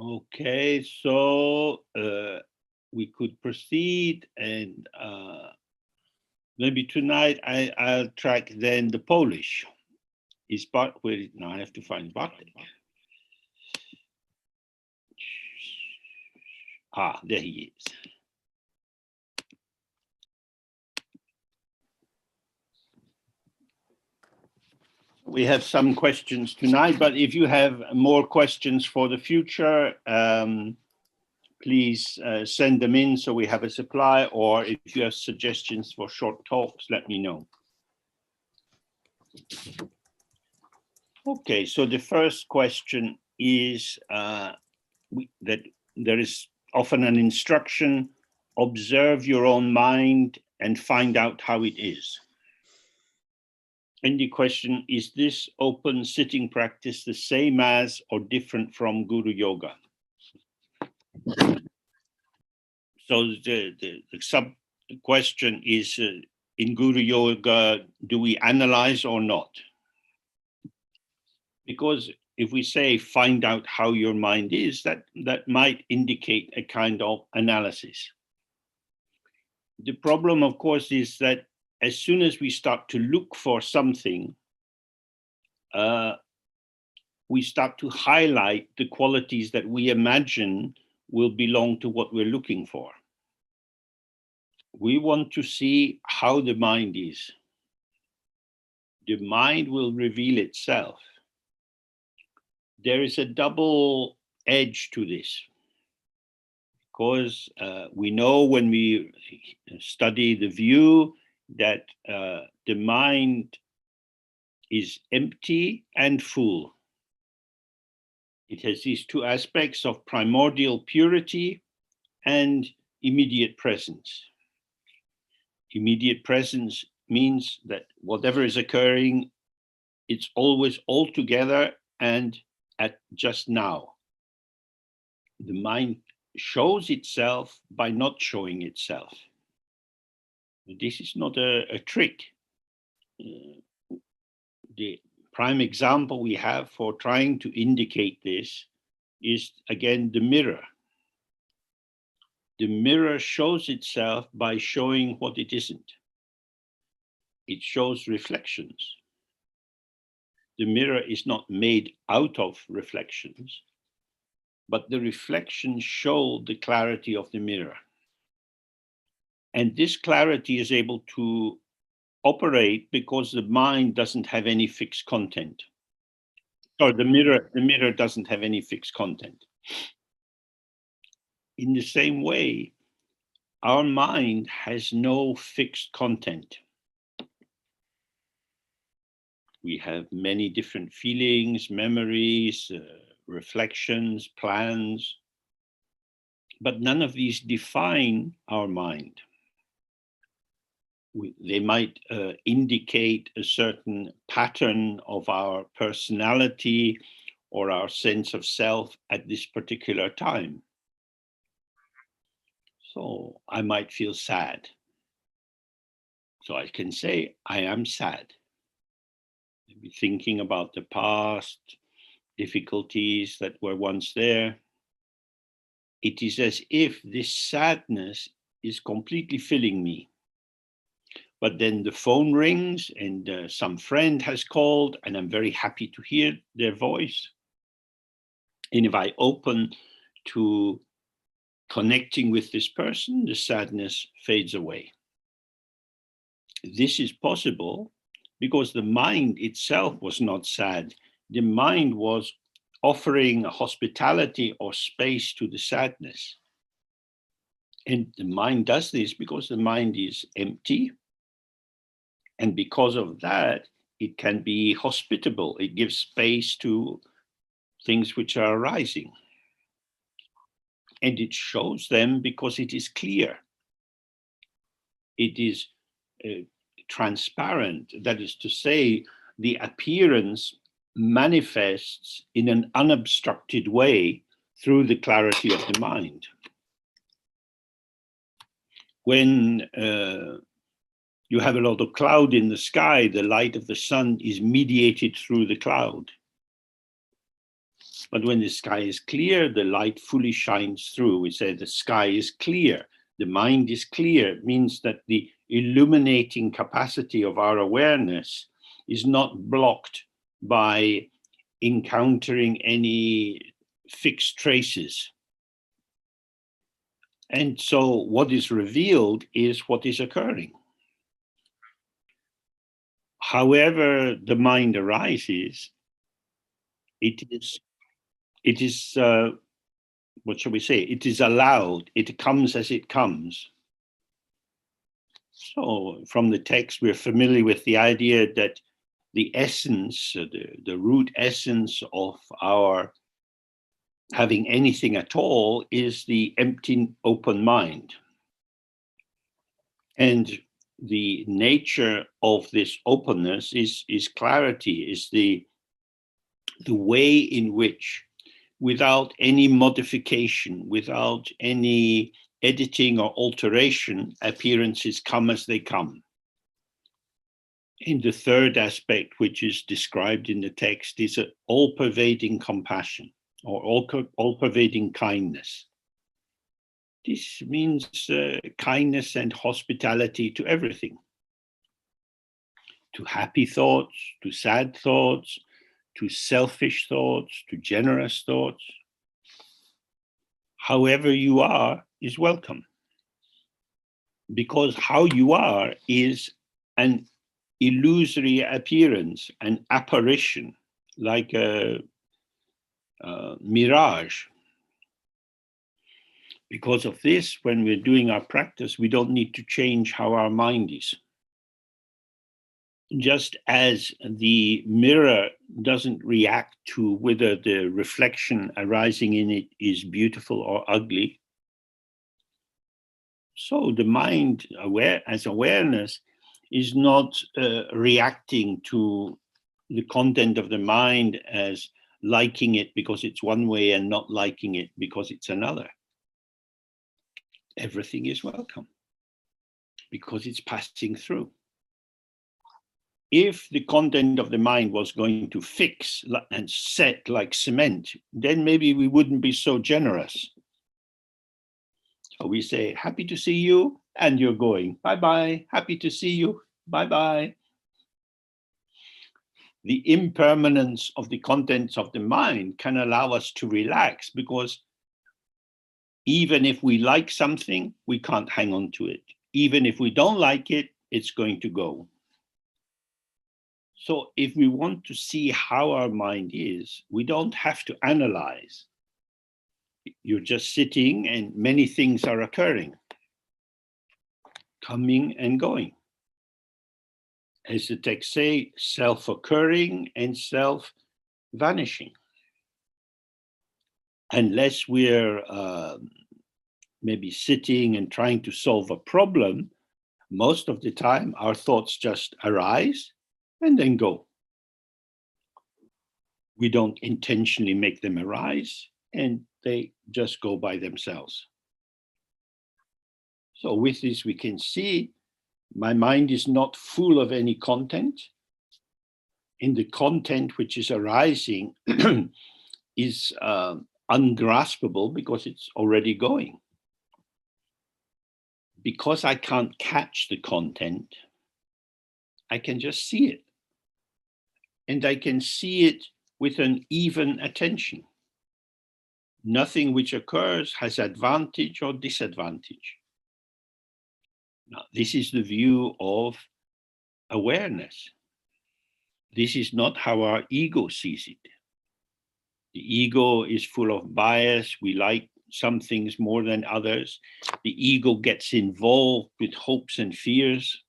Okay, so we could proceed, and maybe tonight I'll track then the Polish. Is Bart where? Now I have to find Bartek. Ah, there he is. We have some questions tonight, but if you have more questions for the future, please send them in so we have a supply, or if you have suggestions for short talks, let me know. Okay, so the first question is that there is often an instruction, observe your own mind and find out how it is. And the question, is this open sitting practice the same as or different from Guru Yoga? So the sub question is, in Guru Yoga, do we analyze or not? Because if we say find out how your mind is, that might indicate a kind of analysis. The problem, of course, is that as soon as we start to look for something, we start to highlight the qualities that we imagine will belong to what we're looking for. We want to see how the mind is. The mind will reveal itself. There is a double edge to this, because we know when we study the view that the mind is empty and full. It has these two aspects of primordial purity and immediate presence. Immediate presence means that whatever is occurring, it's always all together and at just now. The mind shows itself by not showing itself. This is not a trick. The prime example we have for trying to indicate this is, again, the mirror. The mirror shows itself by showing what it isn't. It shows reflections. The mirror is not made out of reflections, but the reflections show the clarity of the mirror. And this clarity is able to operate because the mind doesn't have any fixed content. Or the mirror doesn't have any fixed content. In the same way, our mind has no fixed content. We have many different feelings, memories, reflections, plans, but none of these define our mind. They might indicate a certain pattern of our personality or our sense of self at this particular time. So I might feel sad. So I can say, I am sad. Maybe thinking about the past, difficulties that were once there. It is as if this sadness is completely filling me. But then the phone rings and some friend has called and I'm very happy to hear their voice. And if I open to connecting with this person, the sadness fades away. This is possible because the mind itself was not sad. The mind was offering hospitality or space to the sadness. And the mind does this because the mind is empty. And because of that, it can be hospitable. It gives space to things which are arising. And it shows them because it is clear. It is transparent. That is to say, the appearance manifests in an unobstructed way through the clarity of the mind. When you have a lot of cloud in the sky, the light of the sun is mediated through the cloud. But when the sky is clear, the light fully shines through. We say the sky is clear, the mind is clear. It means that the illuminating capacity of our awareness is not blocked by encountering any fixed traces. And so what is revealed is what is occurring. However the mind arises, it is what shall we say? It is allowed. It comes as it comes. So from the text, we're familiar with the idea that the essence, the root essence of our having anything at all is the empty, open mind. And the nature of this openness is clarity, is the way in which, without any modification, without any editing or alteration, appearances come as they come. And the third aspect, which is described in the text, is an all-pervading compassion or all-pervading kindness. This means kindness and hospitality to everything, to happy thoughts, to sad thoughts, to selfish thoughts, to generous thoughts. However you are is welcome, because how you are is an illusory appearance, an apparition, like a mirage. Because of this, when we're doing our practice, we don't need to change how our mind is. Just as the mirror doesn't react to whether the reflection arising in it is beautiful or ugly, so the mind, as awareness, is not reacting to the content of the mind as liking it because it's one way and not liking it because it's another. Everything is welcome because it's passing through. If the content of the mind was going to fix and set like cement, then maybe we wouldn't be so generous. So we say, happy to see you, and you're going. Bye-bye. Happy to see you. Bye-bye. The impermanence of the contents of the mind can allow us to relax, because even if we like something, we can't hang on to it. Even if we don't like it, it's going to go. So if we want to see how our mind is, we don't have to analyze. You're just sitting and many things are occurring, coming and going. As the text say, self-occurring and self-vanishing. Unless we're maybe sitting and trying to solve a problem, most of the time our thoughts just arise and then go. We don't intentionally make them arise, and they just go by themselves. So with this, we can see my mind is not full of any content. And the content which is arising is ungraspable because it's already going. Because I can't catch the content, I can just see it. And I can see it with an even attention. Nothing which occurs has advantage or disadvantage. Now, this is the view of awareness. This is not how our ego sees it. The ego is full of bias. We like some things more than others. The ego gets involved with hopes and fears.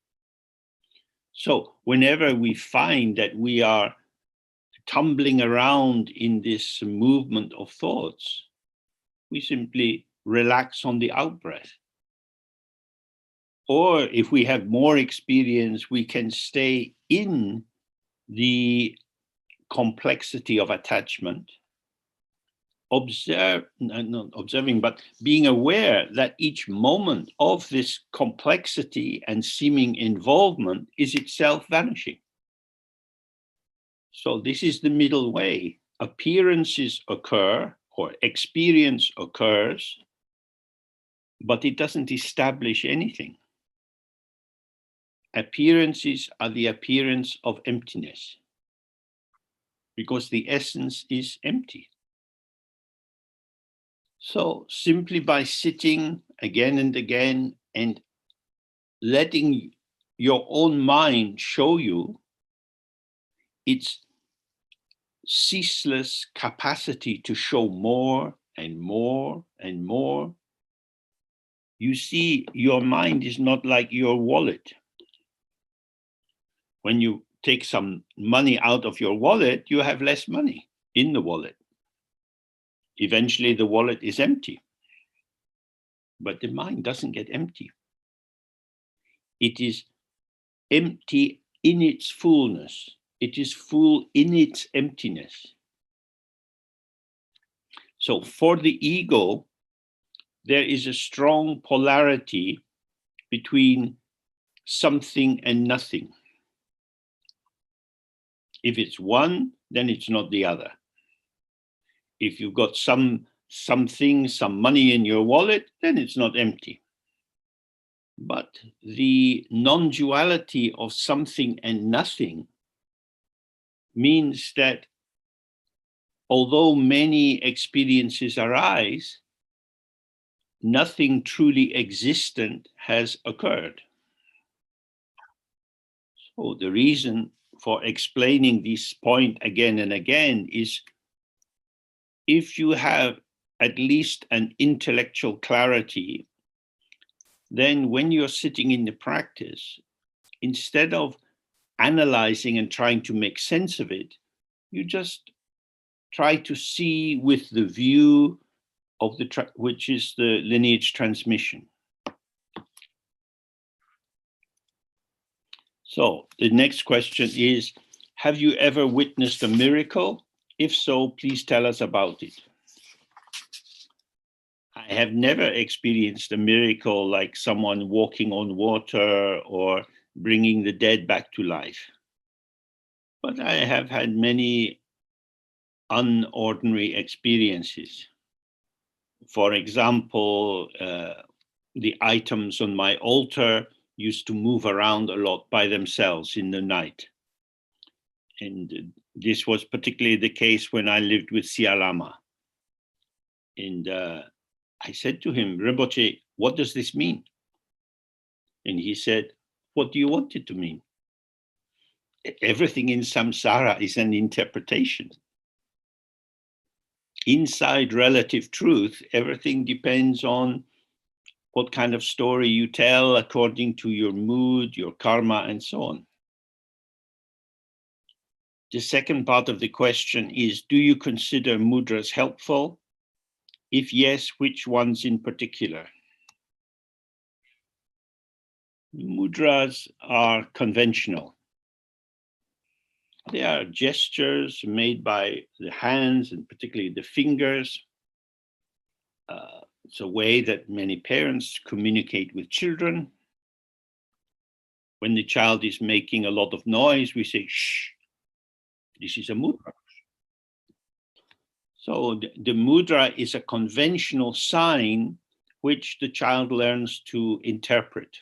So whenever we find that we are tumbling around in this movement of thoughts, we simply relax on the out-breath. Or if we have more experience, we can stay in the complexity of attachment, not observing, but being aware that each moment of this complexity and seeming involvement is itself vanishing. So this is the middle way. appearances occur or experience occurs, but it doesn't establish anything. Appearances are the appearance of emptiness, because the essence is empty. So simply by sitting again and again and letting your own mind show you its ceaseless capacity to show more and more and more, you see your mind is not like your wallet. When you take some money out of your wallet, you have less money in the wallet. Eventually the wallet is empty. But the mind doesn't get empty. It is empty in its fullness. It is full in its emptiness. So for the ego, there is a strong polarity between something and nothing. If it's one, then it's not the other. If you've got something, some money in your wallet, then it's not empty. But the non-duality of something and nothing means that although many experiences arise, nothing truly existent has occurred. So the reason for explaining this point again and again is, if you have at least an intellectual clarity, then when you're sitting in the practice, instead of analyzing and trying to make sense of it, you just try to see with the view of which is the lineage transmission. So the next question is, have you ever witnessed a miracle? If so, please tell us about it. I have never experienced a miracle like someone walking on water or bringing the dead back to life. But I have had many unordinary experiences. For example, the items on my altar used to move around a lot by themselves in the night. And this was particularly the case when I lived with Siya Lama. And I said to him, Rinpoche, what does this mean? And he said, what do you want it to mean? Everything in samsara is an interpretation. Inside relative truth, everything depends on what kind of story you tell according to your mood, your karma, and so on. The second part of the question is, do you consider mudras helpful? If yes, which ones in particular? Mudras are conventional. They are gestures made by the hands and particularly the fingers. It's a way that many parents communicate with children. When the child is making a lot of noise, we say, shh, this is a mudra. So the mudra is a conventional sign which the child learns to interpret.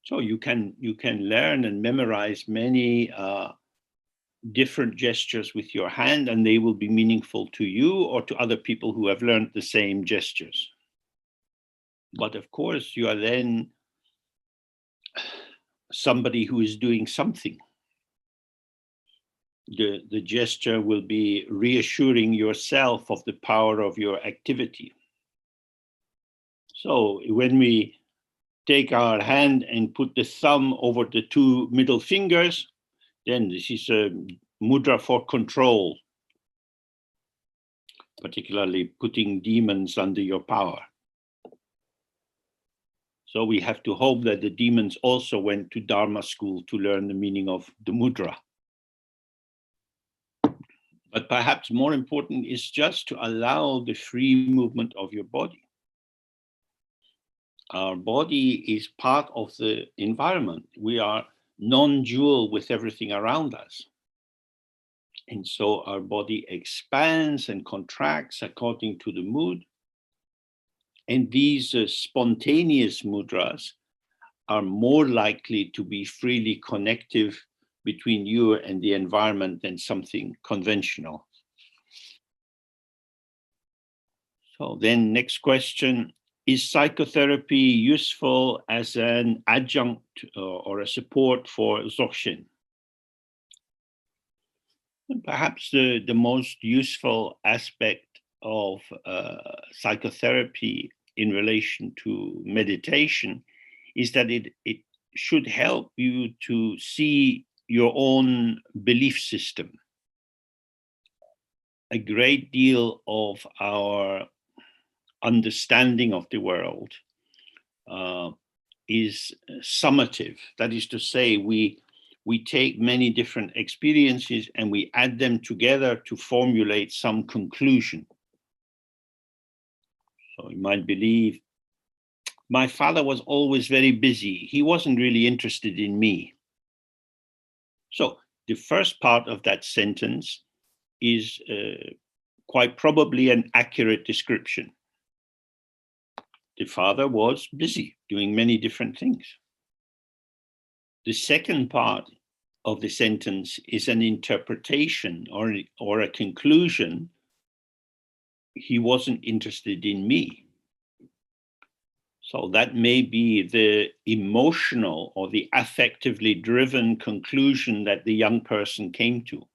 So you can learn and memorize many different gestures with your hand, and they will be meaningful to you or to other people who have learned the same gestures. But of course, you are then somebody who is doing something. The gesture will be reassuring yourself of the power of your activity. So when we take our hand and put the thumb over the two middle fingers, then this is a mudra for control, particularly putting demons under your power. So we have to hope that the demons also went to Dharma school to learn the meaning of the mudra. But perhaps more important is just to allow the free movement of your body. Our body is part of the environment. We are non-dual with everything around us. And so our body expands and contracts according to the mood. And these spontaneous mudras are more likely to be freely connective between you and the environment than something conventional. So then next question, is psychotherapy useful as an adjunct or a support for Dzogchen? Perhaps the most useful aspect of psychotherapy in relation to meditation is that it should help you to see your own belief system. A great deal of our understanding of the world is summative. That is to say, we take many different experiences and we add them together to formulate some conclusion. So you might believe, my father was always very busy. He wasn't really interested in me. So the first part of that sentence is quite probably an accurate description. The father was busy doing many different things. The second part of the sentence is an interpretation or a conclusion. He wasn't interested in me. So that may be the emotional or the affectively driven conclusion that the young person came to.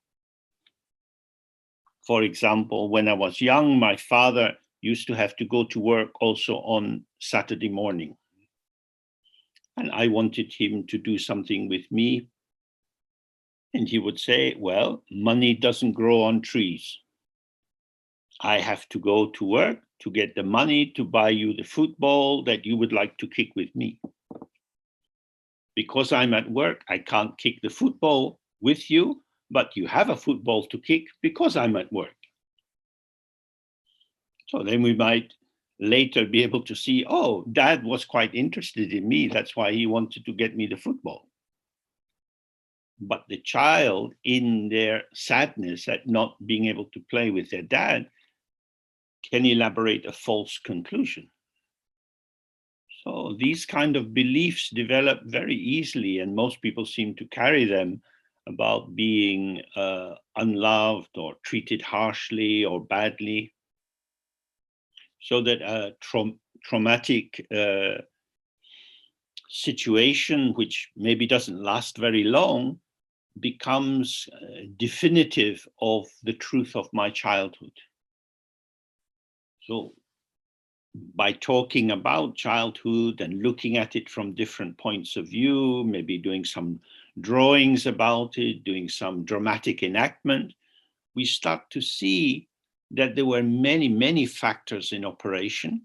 For example, when I was young, my father used to have to go to work also on Saturday morning. And I wanted him to do something with me. And he would say, well, money doesn't grow on trees. I have to go to work to get the money to buy you the football that you would like to kick with me. Because I'm at work, I can't kick the football with you, but you have a football to kick because I'm at work. So then we might later be able to see, oh, Dad was quite interested in me. That's why he wanted to get me the football. But the child, in their sadness at not being able to play with their dad, can elaborate a false conclusion. So these kind of beliefs develop very easily, and most people seem to carry them about being unloved or treated harshly or badly. So that a traumatic situation, which maybe doesn't last very long, becomes definitive of the truth of my childhood. So by talking about childhood and looking at it from different points of view, maybe doing some drawings about it, doing some dramatic enactment, we start to see that there were many, many factors in operation.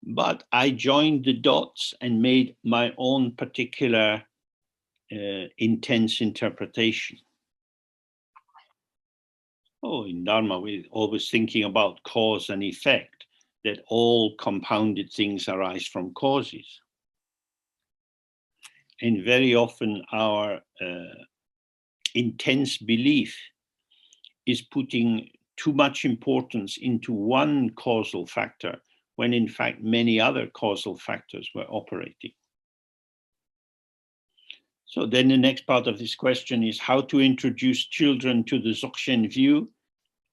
But I joined the dots and made my own particular intense interpretation. Oh, in Dharma, we're always thinking about cause and effect, that all compounded things arise from causes. And very often our intense belief is putting too much importance into one causal factor, when in fact many other causal factors were operating. So then the next part of this question is how to introduce children to the Dzogchen view,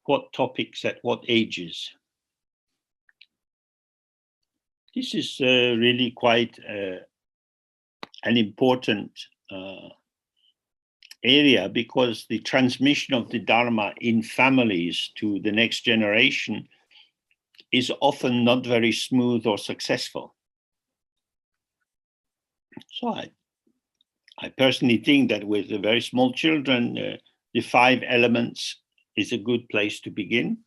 what topics at what ages. This is really quite an important area, because the transmission of the Dharma in families to the next generation is often not very smooth or successful. So I personally think that with the very small children, the 5 elements is a good place to begin.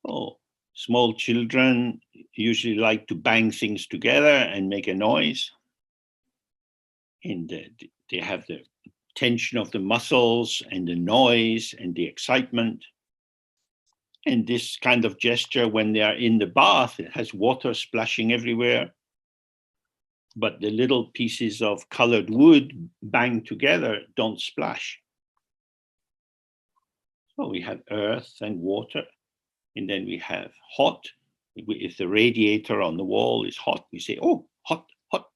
So small children usually like to bang things together and make a noise. And they have the tension of the muscles and the noise and the excitement. And this kind of gesture, when they are in the bath, it has water splashing everywhere. But the little pieces of colored wood banged together don't splash. So we have earth and water, and then we have hot. If the radiator on the wall is hot, we say, oh, hot, hot.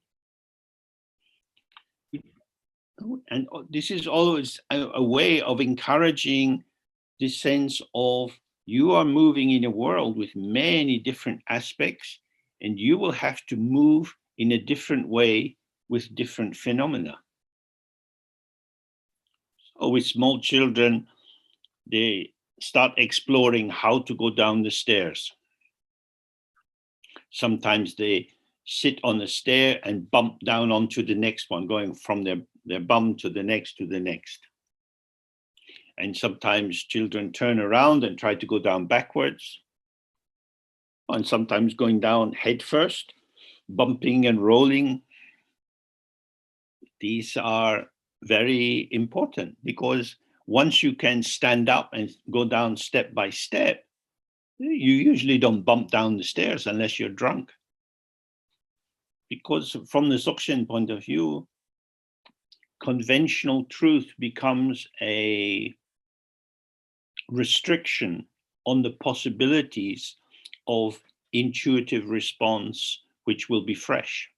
And this is always a way of encouraging this sense of you are moving in a world with many different aspects, and you will have to move in a different way with different phenomena. So with small children, they start exploring how to go down the stairs. Sometimes they sit on a stair and bump down onto the next one, going from their bum to the next to the next. And sometimes children turn around and try to go down backwards. And sometimes going down head first, bumping and rolling. These are very important because once you can stand up and go down step by step, you usually don't bump down the stairs unless you're drunk. Because from the Dzogchen point of view, conventional truth becomes a restriction on the possibilities of intuitive response, which will be fresh.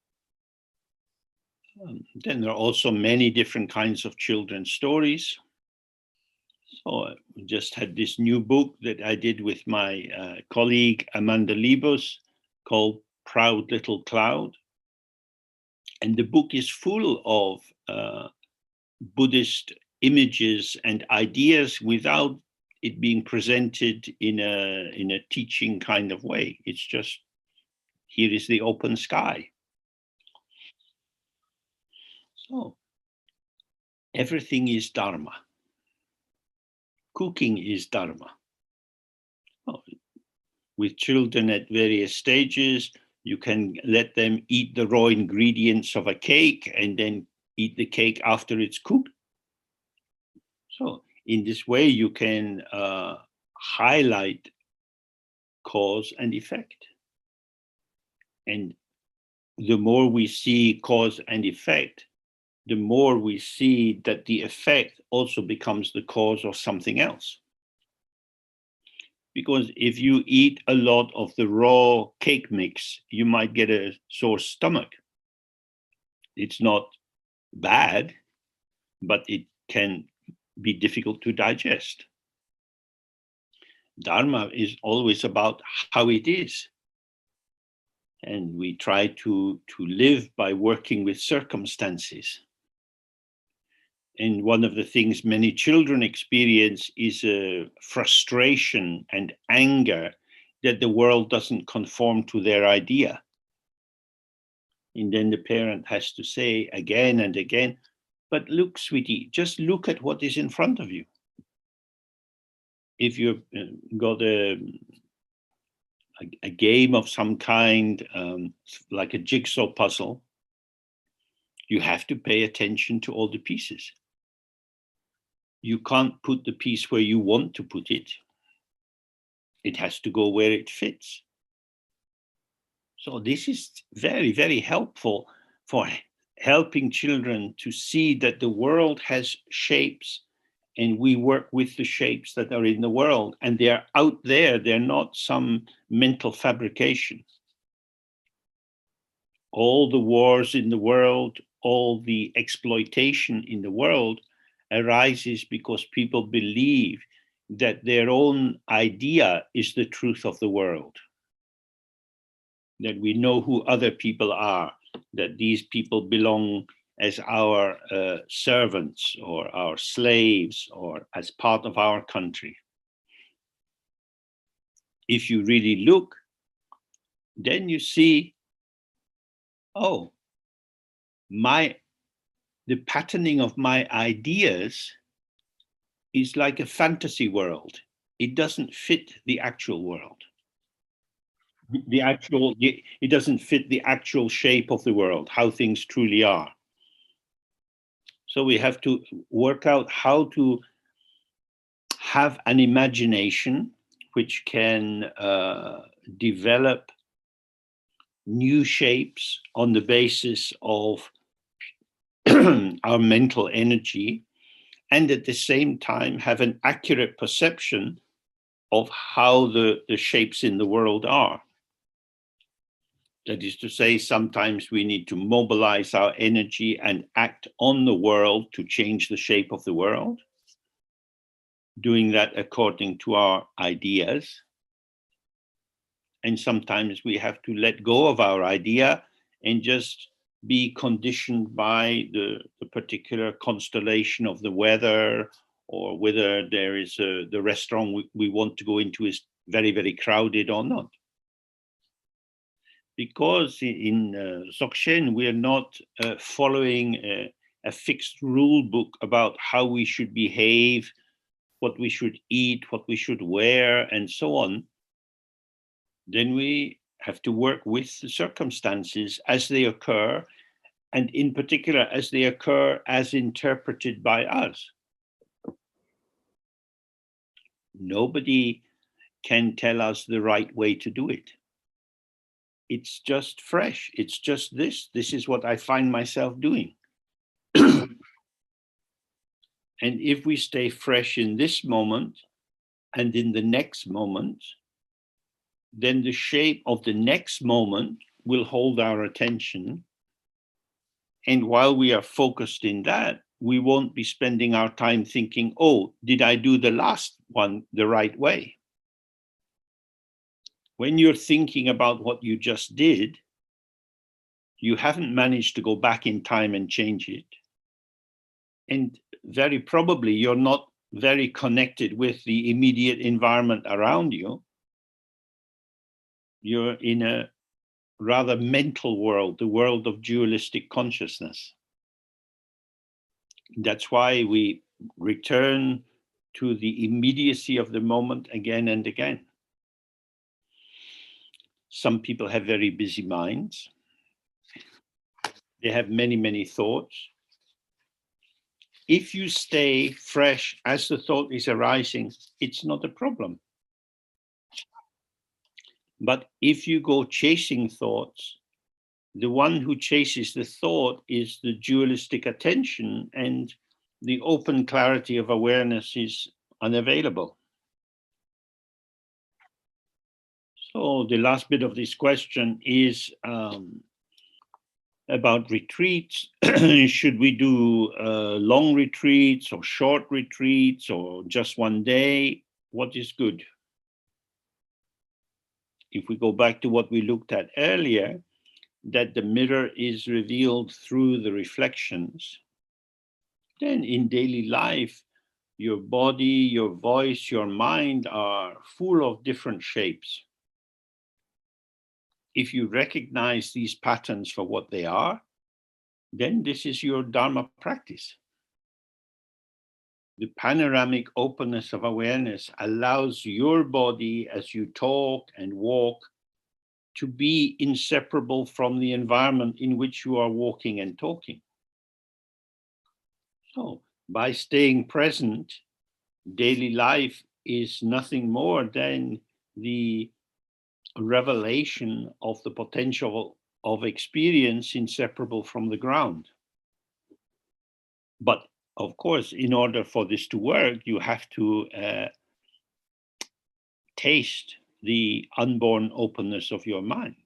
Then there are also many different kinds of children's stories. So I just had this new book that I did with my colleague Amanda Libos called Proud Little Cloud. And the book is full of Buddhist images and ideas without it being presented in a teaching kind of way. It's just, here is the open sky. So everything is Dharma. Cooking is Dharma. Oh, with children at various stages, you can let them eat the raw ingredients of a cake and then eat the cake after it's cooked. So in this way, you can highlight cause and effect. And the more we see cause and effect, the more we see that the effect also becomes the cause of something else. Because if you eat a lot of the raw cake mix, you might get a sore stomach. It's not bad, but it can be difficult to digest. Dharma is always about how it is. And we try to live by working with circumstances. And one of the things many children experience is a frustration and anger that the world doesn't conform to their idea. And then the parent has to say again and again, but look, sweetie, just look at what is in front of you. If you've got a game of some kind, like a jigsaw puzzle, you have to pay attention to all the pieces. You can't put the piece where you want to put it. It has to go where it fits. So this is very, very helpful for helping children to see that the world has shapes and we work with the shapes that are in the world, and they're out there. They're not some mental fabrication. All the wars in the world, all the exploitation in the world arises because people believe that their own idea is the truth of the world. That we know who other people are, that these people belong as our servants or our slaves or as part of our country. If you really look, then you see, oh, the patterning of my ideas is like a fantasy world. It doesn't fit the actual world. It doesn't fit the actual shape of the world, how things truly are. So we have to work out how to have an imagination which can develop new shapes on the basis of our mental energy, and at the same time have an accurate perception of how the shapes in the world are. That is to say, sometimes we need to mobilize our energy and act on the world to change the shape of the world, doing that according to our ideas. And sometimes we have to let go of our idea and just be conditioned by the particular constellation of the weather, or whether there is the restaurant we want to go into is very, very crowded or not. Because in Dzogchen, we are not following a fixed rule book about how we should behave, what we should eat, what we should wear, and so on. Then we have to work with the circumstances as they occur, and in particular, as they occur as interpreted by us. Nobody can tell us the right way to do it. It's just fresh. It's just this. This is what I find myself doing. And if we stay fresh in this moment and in the next moment, then the shape of the next moment will hold our attention. And while we are focused in that, we won't be spending our time thinking, oh, did I do the last one the right way? When you're thinking about what you just did, you haven't managed to go back in time and change it. And very probably you're not very connected with the immediate environment around you. You're in a rather mental world, the world of dualistic consciousness. That's why we return to the immediacy of the moment again and again. Some people have very busy minds. They have many, many thoughts. If you stay fresh as the thought is arising, it's not a problem. But if you go chasing thoughts, the one who chases the thought is the dualistic attention, and the open clarity of awareness is unavailable. So the last bit of this question is about retreats. Should we do long retreats or short retreats or just one day? What is good? If we go back to what we looked at earlier, that the mirror is revealed through the reflections, then in daily life, your body, your voice, your mind are full of different shapes. If you recognize these patterns for what they are, then this is your Dharma practice. The panoramic openness of awareness allows your body, as you talk and walk, to be inseparable from the environment in which you are walking and talking. So, by staying present, daily life is nothing more than the revelation of the potential of experience inseparable from the ground. But of course, in order for this to work, you have to taste the unborn openness of your mind.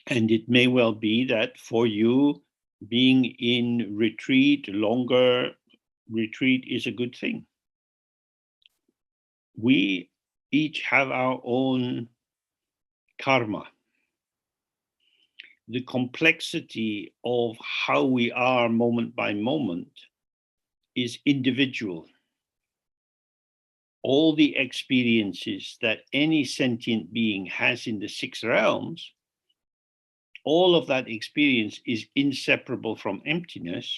And it may well be that for you, being in retreat, longer retreat is a good thing. We each have our own karma. The complexity of how we are moment by moment is individual. All the experiences that any sentient being has in the six realms, all of that experience is inseparable from emptiness.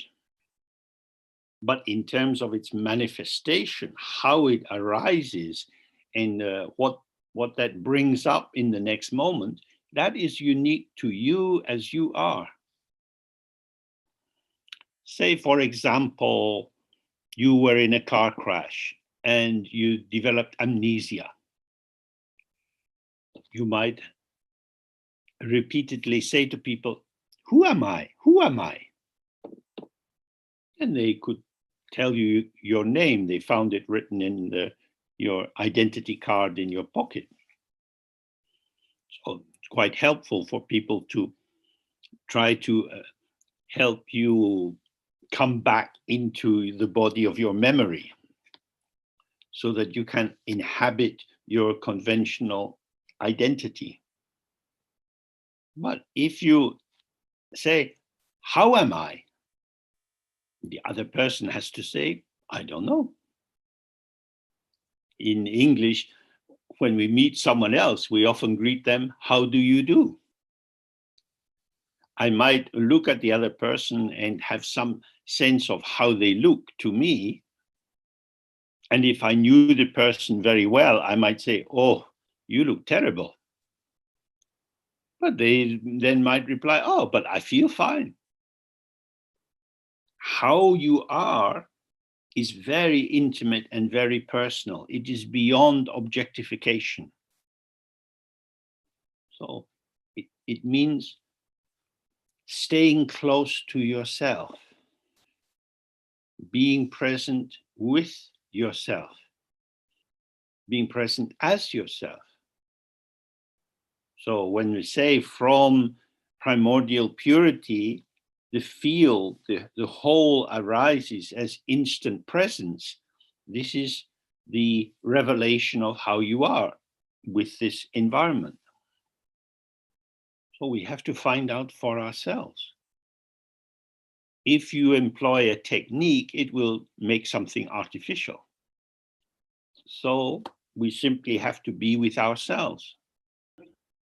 But in terms of its manifestation, how it arises and what that brings up in the next moment, that is unique to you as you are. Say, for example, you were in a car crash and you developed amnesia. You might repeatedly say to people, "Who am I? Who am I?" And they could tell you your name. They found it written in your identity card in your pocket. So it's quite helpful for people to try to help you come back into the body of your memory so that you can inhabit your conventional identity. But if you say, how am I? The other person has to say, I don't know. In English, when we meet someone else, we often greet them, how do you do? I might look at the other person and have some sense of how they look to me. And if I knew the person very well, I might say, oh, you look terrible. But they then might reply, oh, but I feel fine. How you are is very intimate and very personal. It is beyond objectification. So it means staying close to yourself, being present with yourself, being present as yourself. So when we say from primordial purity, the field, the whole arises as instant presence, this is the revelation of how you are with this environment. So we have to find out for ourselves. If you employ a technique, it will make something artificial. So we simply have to be with ourselves,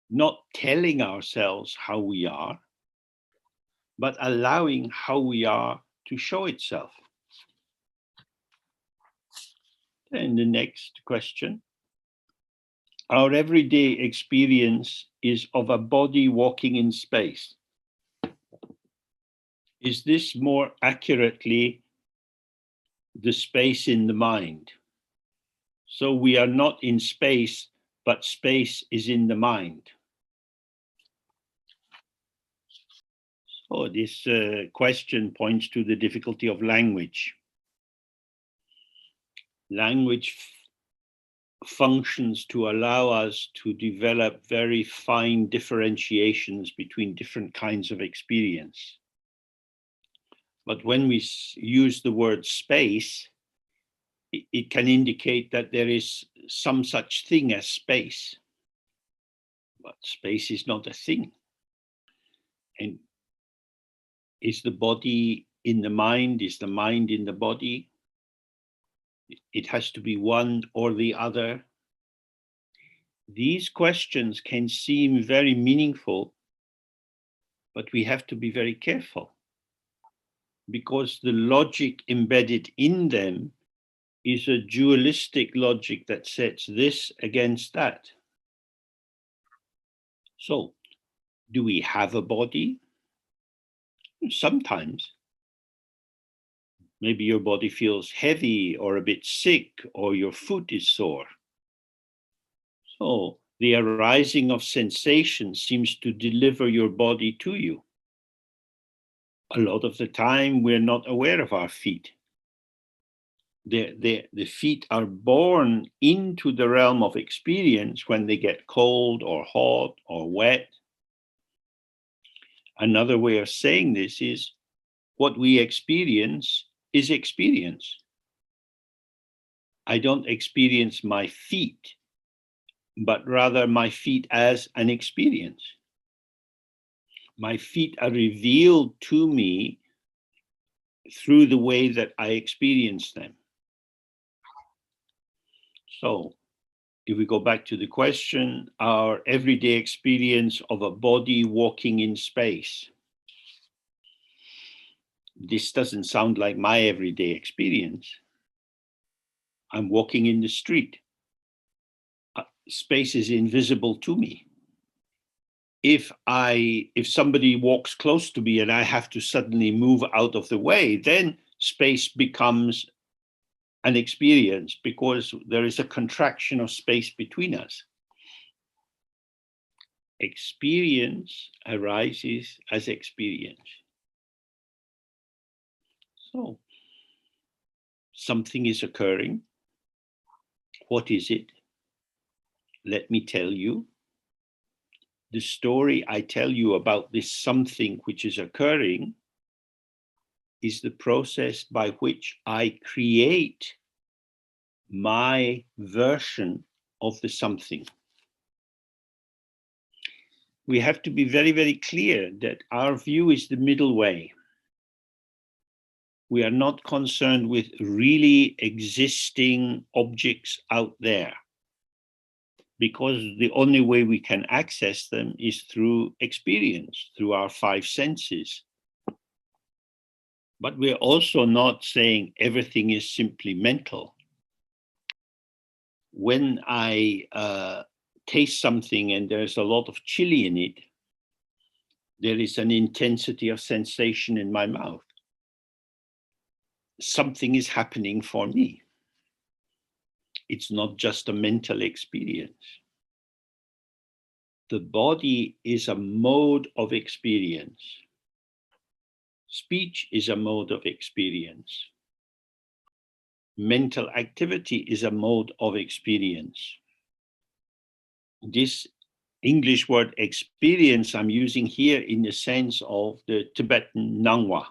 not telling ourselves how we are, but allowing how we are to show itself. And the next question. Our everyday experience is of a body walking in space. Is this more accurately the space in the mind? So we are not in space, but space is in the mind. So this question points to the difficulty of language. Language functions to allow us to develop very fine differentiations between different kinds of experience. But when we use the word space, it can indicate that there is some such thing as space. But space is not a thing. And is the body in the mind? Is the mind in the body? It has to be one or the other. These questions can seem very meaningful, but we have to be very careful because the logic embedded in them is a dualistic logic that sets this against that. So, do we have a body? Sometimes. Maybe your body feels heavy or a bit sick, or your foot is sore. So, the arising of sensation seems to deliver your body to you. A lot of the time, we're not aware of our feet. The feet are born into the realm of experience when they get cold or hot or wet. Another way of saying this is what we experience is experience. I don't experience my feet, but rather my feet as an experience. My feet are revealed to me through the way that I experience them. So, if we go back to the question, our everyday experience of a body walking in space. This doesn't sound like my everyday experience. I'm walking in the street. Space is invisible to me. If somebody walks close to me and I have to suddenly move out of the way, then space becomes an experience because there is a contraction of space between us. Experience arises as experience. So Something is occurring. What is it? Let me tell you. The story I tell you about this something which is occurring is the process by which I create my version of the something. We have to be very, very clear that our view is the middle way. We are not concerned with really existing objects out there, because the only way we can access them is through experience, through our five senses. But we're also not saying everything is simply mental. When I taste something and there's a lot of chili in it, there is an intensity of sensation in my mouth. Something is happening for me. It's not just a mental experience. The body is a mode of experience. Speech is a mode of experience. Mental activity is a mode of experience. This English word experience I'm using here in the sense of the Tibetan Nangwa.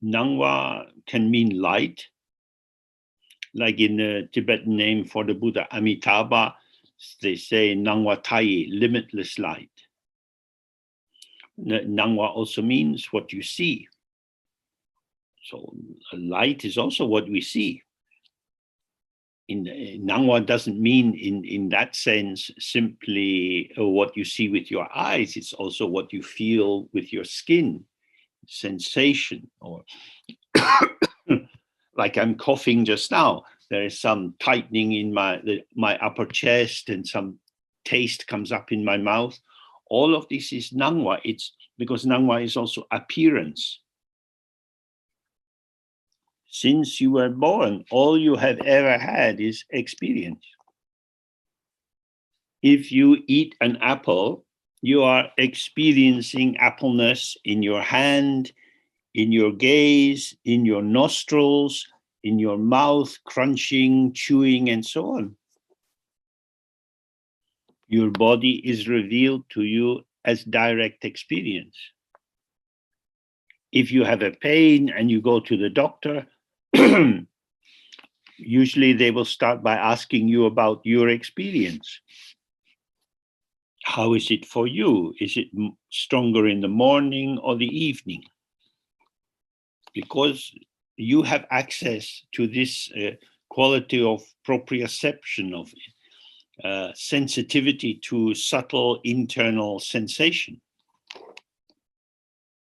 Nangwa can mean light, like in the Tibetan name for the Buddha Amitabha, they say Nangwa Tayi, limitless light. Nangwa also means what you see. So light is also what we see. Nangwa doesn't mean in that sense simply what you see with your eyes. It's also what you feel with your skin, sensation, or like I'm coughing just now. There is some tightening in my upper chest and some taste comes up in my mouth. All of this is Nangwa. It's because Nangwa is also appearance. Since you were born, all you have ever had is experience. If you eat an apple, you are experiencing appleness in your hand, in your gaze, in your nostrils, in your mouth, crunching, chewing, and so on. Your body is revealed to you as direct experience. If you have a pain and you go to the doctor, usually they will start by asking you about your experience. How is it for you? Is it stronger in the morning or the evening? Because you have access to this quality of proprioception, of sensitivity to subtle internal sensation.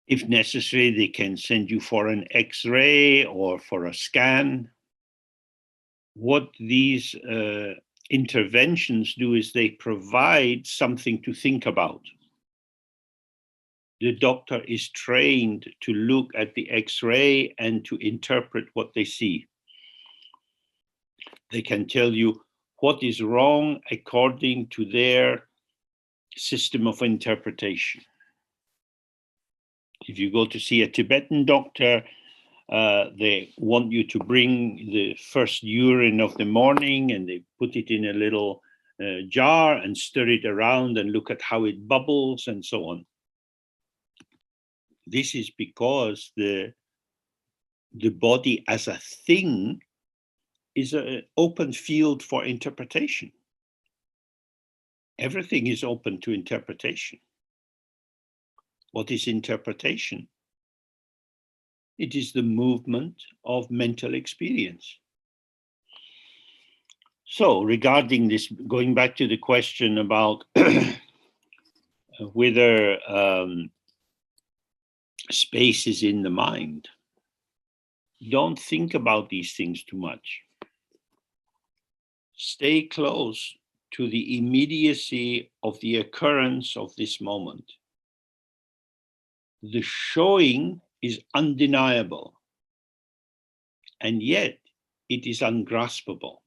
If necessary, they can send you for an X-ray or for a scan. What these interventions do is they provide something to think about. The doctor is trained to look at the X-ray and to interpret what they see. They can tell you what is wrong according to their system of interpretation. If you go to see a Tibetan doctor, they want you to bring the first urine of the morning and they put it in a little jar and stir it around and look at how it bubbles and so on. This is because the body as a thing is an open field for interpretation. Everything is open to interpretation. What is interpretation? It is the movement of mental experience. So regarding this, going back to the question about whether space is in the mind, don't think about these things too much. Stay close to the immediacy of the occurrence of this moment. The showing is undeniable, and yet it is ungraspable.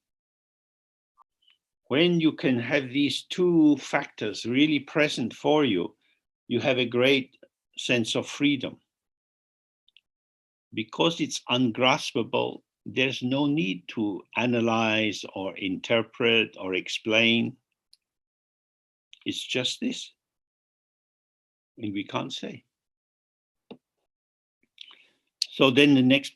When you can have these two factors really present for you, you have a great sense of freedom. because it's ungraspable, there's no need to analyze or interpret or explain. It's just this, and we can't say. So then the next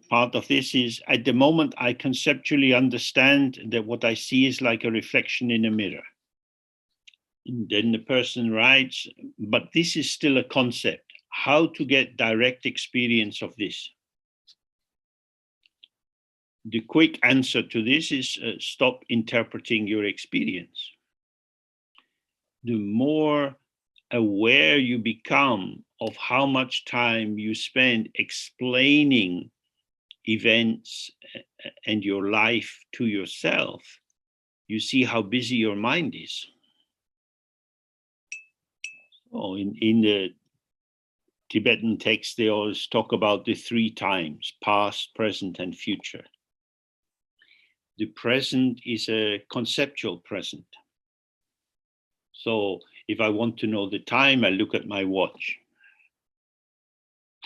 part of this is, at the moment, I conceptually understand that what I see is like a reflection in a mirror. And then the person writes, but this is still a concept. How to get direct experience of this? The quick answer to this is stop interpreting your experience. The more aware you become of how much time you spend explaining events and your life to yourself, you see how busy your mind is. Oh, in the Tibetan text, they always talk about the three times: past, present, and future. The present is a conceptual present. So if I want to know the time, I look at my watch.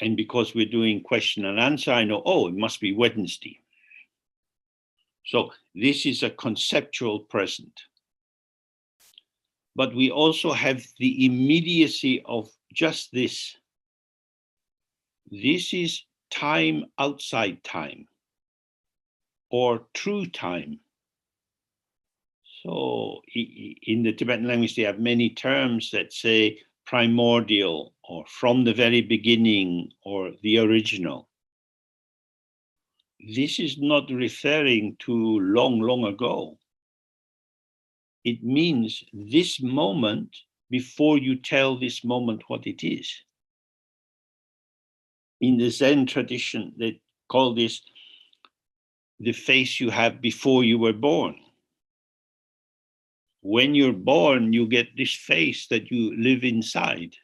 And because we're doing question and answer, I know, oh, it must be Wednesday. So this is a conceptual present. But we also have the immediacy of just this. This is time outside time, or true time. So in the Tibetan language, they have many terms that say primordial, or from the very beginning, or the original. This is not referring to long, long ago. It means this moment before you tell this moment what it is. In the Zen tradition, they call this the face you have before you were born. When you're born, you get this face that you live inside.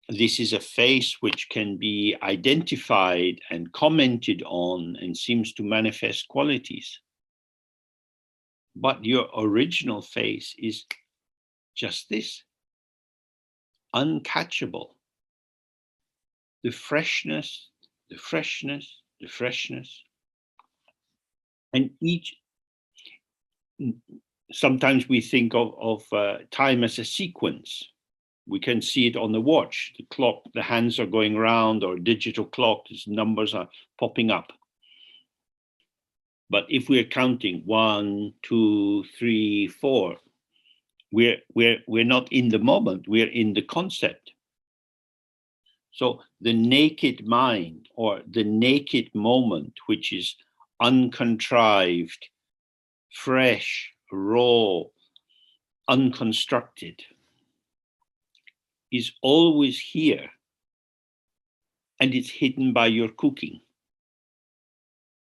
This is a face which can be identified and commented on and seems to manifest qualities. But your original face is just this, uncatchable. The freshness, the freshness, the freshness. And sometimes we think of time as a sequence. We can see it on the watch, the clock, the hands are going round, or digital clock, these numbers are popping up. But if we're counting 1, 2, 3, 4, we're not in the moment, we're in the concept. So the naked mind, or the naked moment, which is uncontrived, fresh, raw, unconstructed, is always here, and it's hidden by your cooking.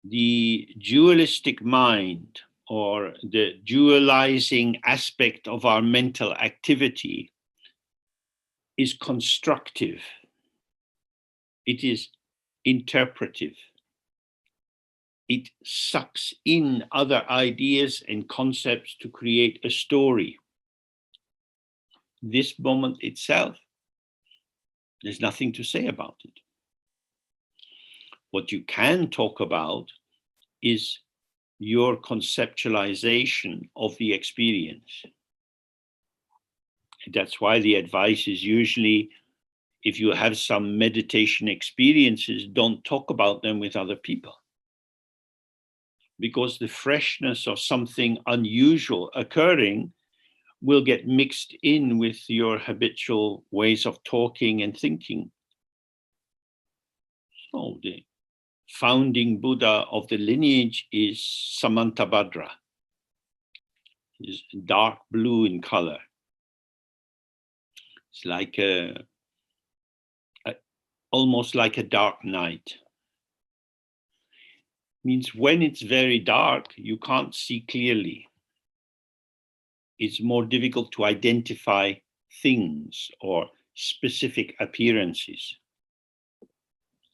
The dualistic mind, or the dualizing aspect of our mental activity, is constructive. It is interpretive. It sucks in other ideas and concepts to create a story. This moment itself, there's nothing to say about it. What you can talk about is your conceptualization of the experience. That's why the advice is usually, if you have some meditation experiences, don't talk about them with other people. Because the freshness of something unusual occurring will get mixed in with your habitual ways of talking and thinking. So the founding Buddha of the lineage is Samantabhadra. He's dark blue in color. It's like almost like a dark night. Means when it's very dark, you can't see clearly. It's more difficult to identify things or specific appearances.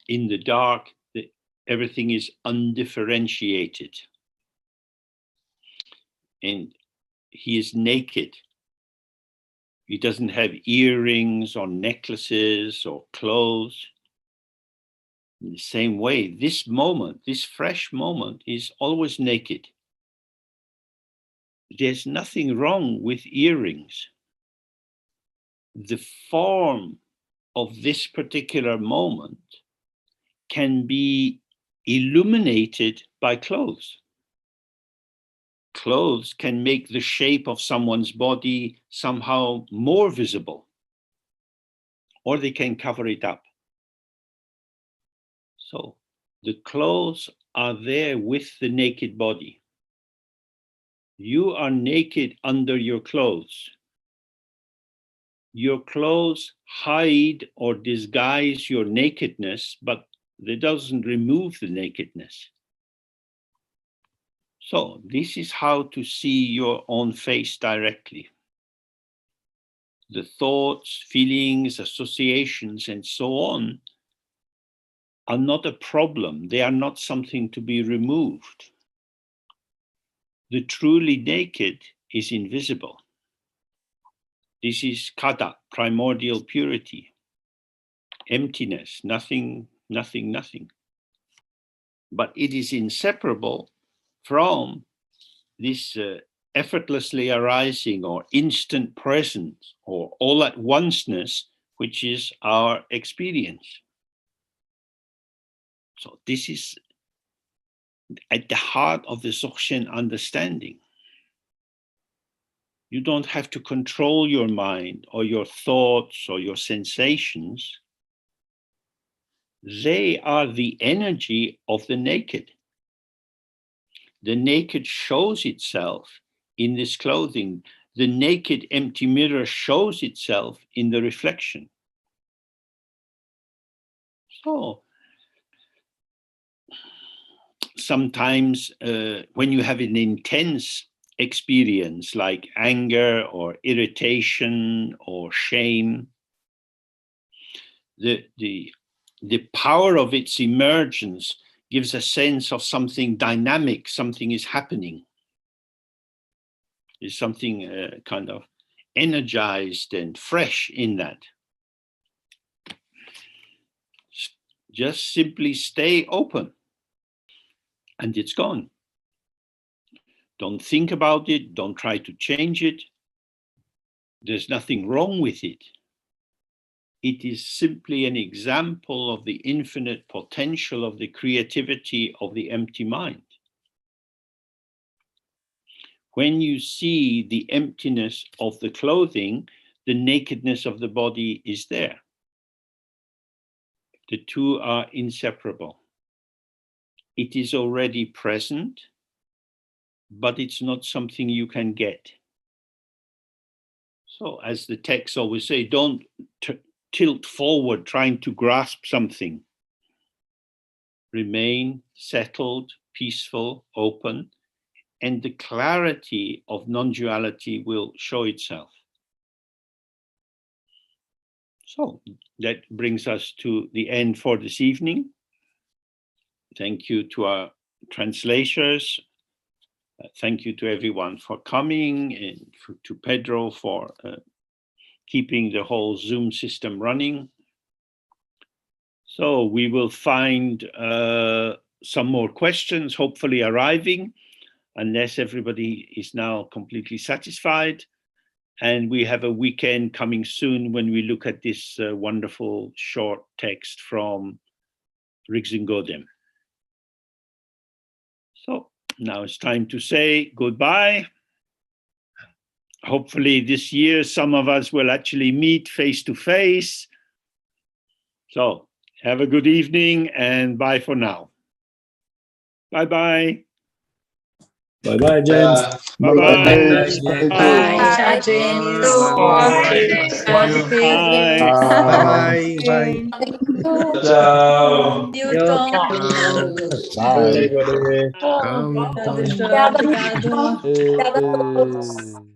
In the dark, everything is undifferentiated. And he is naked. He doesn't have earrings or necklaces or clothes. In the same way, this moment, this fresh moment, is always naked. There's nothing wrong with earrings. The form of this particular moment can be illuminated by clothes. Clothes can make the shape of someone's body somehow more visible, or they can cover it up. So the clothes are there with the naked body. You are naked under your clothes. Your clothes hide or disguise your nakedness, but it doesn't remove the nakedness. So this is how to see your own face directly. The thoughts, feelings, associations, and so on are not a problem. They are not something to be removed. The truly naked is invisible. This is kada, primordial purity, emptiness, nothing, nothing, nothing. But it is inseparable from this effortlessly arising or instant presence or all at onceness, which is our experience. So this is at the heart of the Dzogchen understanding. You don't have to control your mind or your thoughts or your sensations. They are the energy of the naked. The naked shows itself in this clothing. The naked empty mirror shows itself in the reflection. So sometimes when you have an intense experience like anger or irritation or shame, the power of its emergence gives a sense of something dynamic, something is happening. There's something kind of energized and fresh in that. Just simply stay open and it's gone. Don't think about it. Don't try to change it. There's nothing wrong with it. It is simply an example of the infinite potential of the creativity of the empty mind. When you see the emptiness of the clothing, the nakedness of the body is there. The two are inseparable. It is already present, but it's not something you can get. So as the texts always say, don't tilt forward trying to grasp something. Remain settled, peaceful, open, and the clarity of non-duality will show itself. So that brings us to the end for this evening. Thank you to our translators. Thank you to everyone for coming, and to Pedro for keeping the whole Zoom system running. So we will find some more questions, hopefully arriving, unless everybody is now completely satisfied. And we have a weekend coming soon when we look at this wonderful short text from Rigzin Godem. So now it's time to say goodbye. Hopefully this year, some of us will actually meet face to face. So have a good evening and bye for now. Bye-bye. Bye-bye, James. Bye-bye. Bye, James. Bye. Bye. Ciao. Bye, everybody. Obrigado.